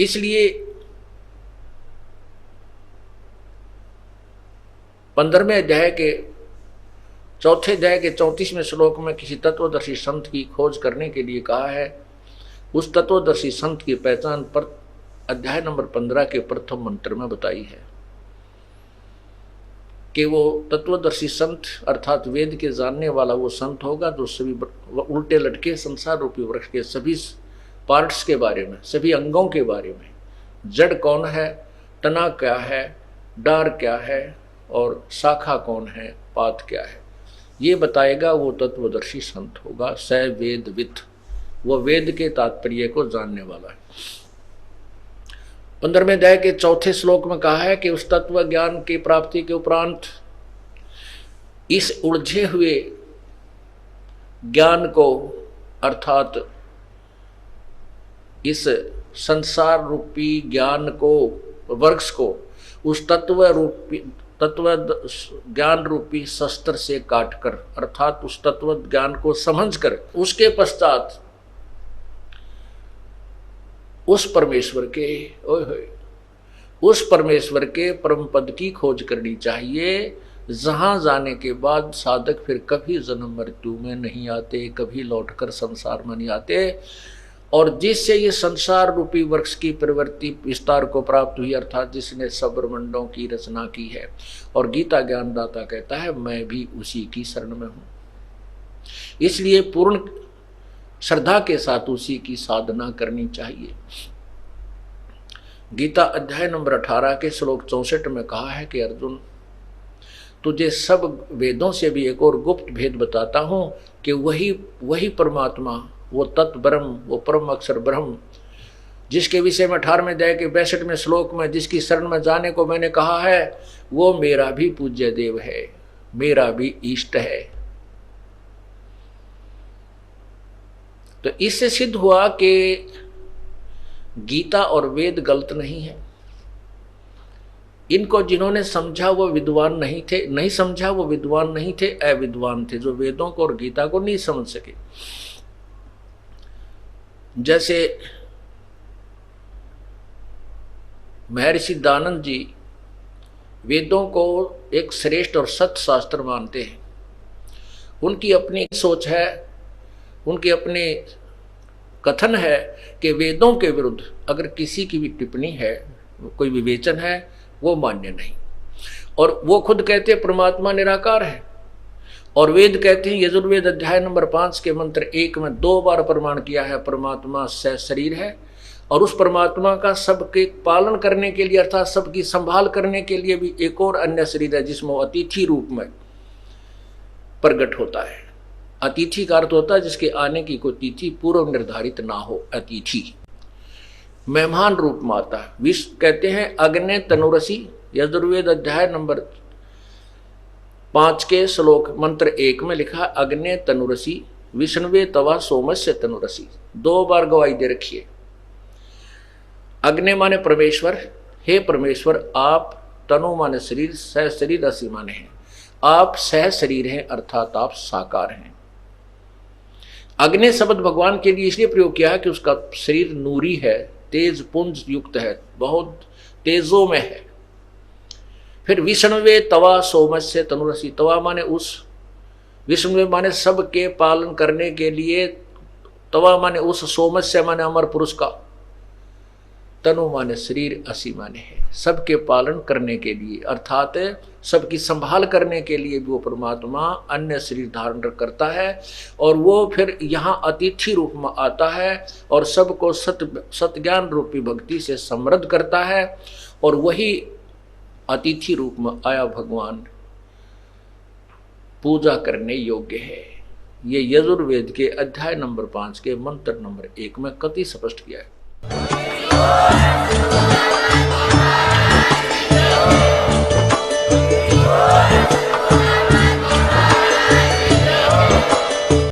इसलिए 15वें अध्याय के चौथे अध्याय के 34वें श्लोक में किसी तत्वदर्शी संत की खोज करने के लिए कहा है। उस तत्वदर्शी संत की पहचान पर अध्याय नंबर 15 के प्रथम मंत्र में बताई है कि वो तत्वदर्शी संत अर्थात वेद के जानने वाला वो संत होगा जो सभी उल्टे लटके संसार रूपी वृक्ष के सभी पार्ट्स के बारे में, सभी अंगों के बारे में, जड़ कौन है, तना क्या है, डार क्या है और शाखा कौन है, पात क्या है, ये बताएगा। वो तत्वदर्शी संत होगा। स वेदवित्, वो वेद के तात्पर्य को जानने वाला है। 15वें अध्याय के चौथे श्लोक में कहा है कि उस तत्व ज्ञान की प्राप्ति के उपरांत इस उलझे हुए ज्ञान को अर्थात इस संसार रूपी ज्ञान को, वृक्ष को, उस तत्व ज्ञान रूपी शस्त्र से काटकर अर्थात उस तत्व ज्ञान को समझकर उसके पश्चात उस परमेश्वर के परम पद की खोज करनी चाहिए, जहां जाने के बाद साधक फिर कभी जन्म मृत्यु में नहीं आते, कभी लौटकर संसार में नहीं आते, और जिससे ये संसार रूपी वृक्ष की प्रवृत्ति विस्तार को प्राप्त हुई अर्थात जिसने सब ब्रह्मांडों की रचना की है। और गीता ज्ञानदाता कहता है मैं भी उसी की शरण में हूं, इसलिए पूर्ण श्रद्धा के साथ उसी की साधना करनी चाहिए। गीता अध्याय नंबर 18 के श्लोक 64 में कहा है कि अर्जुन, तुझे सब वेदों से भी एक और गुप्त भेद बताता हूं कि वही परमात्मा, वो तत्व ब्रह्म, वो परम अक्षर ब्रह्म, जिसके विषय में 18वें अध्याय के 62वें श्लोक में जिसकी शरण में जाने को मैंने कहा है, वो मेरा भी पूज्य देव है, मेरा भी इष्ट है। तो इससे सिद्ध हुआ कि गीता और वेद गलत नहीं है। इनको जिन्होंने समझा वो विद्वान नहीं थे, नहीं समझा वो विद्वान नहीं थे, अविद्वान थे, जो वेदों को और गीता को नहीं समझ सके। जैसे महर्षि दानंद जी वेदों को एक श्रेष्ठ और सत्य शास्त्र मानते हैं। उनकी अपनी सोच है, उनके अपने कथन है कि वेदों के विरुद्ध अगर किसी की भी टिप्पणी है, कोई विवेचन है, वो मान्य नहीं। और वो खुद कहते हैं परमात्मा निराकार है, और वेद कहते हैं, यजुर्वेद अध्याय नंबर 5 के मंत्र 1 में 2 बार प्रमाण किया है परमात्मा से शरीर है, और उस परमात्मा का सबके पालन करने के लिए अर्थात सबकी संभाल करने के लिए भी एक और अन्य शरीर है जिसमें अतिथि रूप में प्रकट होता है। अतिथि का अर्थ होता है जिसके आने की कोई तिथि पूर्व निर्धारित ना हो, अतिथि मेहमान रूप में आता है। विश्व कहते हैं अग्ने तनुरसी, यजुर्वेद अध्याय नंबर 5 के श्लोक मंत्र 1 में लिखा अग्ने तनुरसी विष्णुवे तवा सोमस्य तनुरसी, 2 बार गवाही दे रखिए। अग्नि माने परमेश्वर, हे परमेश्वर आप, तनु माने शरीर, सह शरीर रसी माने हैं, आप सह शरीर हैं अर्थात आप साकार हैं। अग्नि शब्द भगवान के लिए इसलिए प्रयोग किया है कि उसका शरीर नूरी है, तेज पुंज युक्त है, बहुत तेजों में है। फिर विष्णुवे तवा सोमस्य तनुरसी, तवा माने उस, विष्णुवे माने सबके पालन करने के लिए, तवा माने उस, सोमस्य माने अमर पुरुष का, तनु माने शरीर, असी माने है सबके पालन करने के लिए अर्थात सबकी संभाल करने के लिए भी वो परमात्मा अन्य शरीर धारण करता है, और वो फिर यहाँ अतिथि रूप में आता है और सबको सत्य ज्ञान रूपी भक्ति से समृद्ध करता है। और वही अतिथि रूप में आया भगवान पूजा करने योग्य है। ये यजुर्वेद के अध्याय नंबर 5 के मंत्र नंबर 1 में कति स्पष्ट किया है।